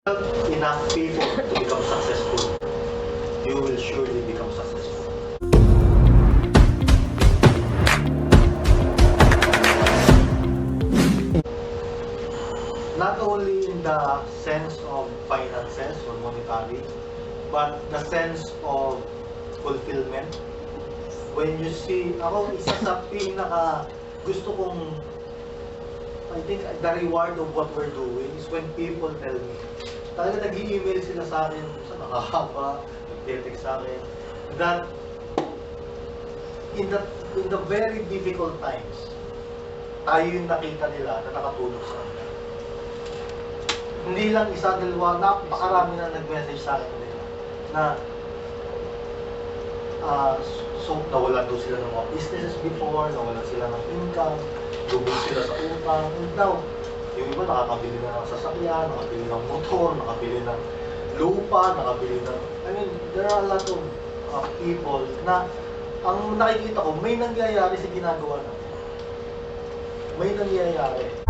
enough people to become successful, you will surely become successful. Not only in the sense of finances or monetary, but the sense of fulfillment. When you see, ako isa sa pinaka gusto kong, I think the reward of what we're doing is when people tell me, talaga nag-i-email sila sa akin, sa nakahaba, nag-text sa akin, that in the very difficult times, tayo yung nakita nila na nakatulog sa akin. Hindi lang isa, dalawa, napakarami na nag-message sa akin nila na so nawalan doon sila ng mga businesses before, nawalan sila ng income, lubog sila sa utang, and now, yung iba nakakabili na ng sasakyan, nakabili ng motor, nakabili ng lupa, nakabili ng, I mean, there are a lot of people na ang nakikita ko, may nangyayari sa ginagawa natin. May nangyayari.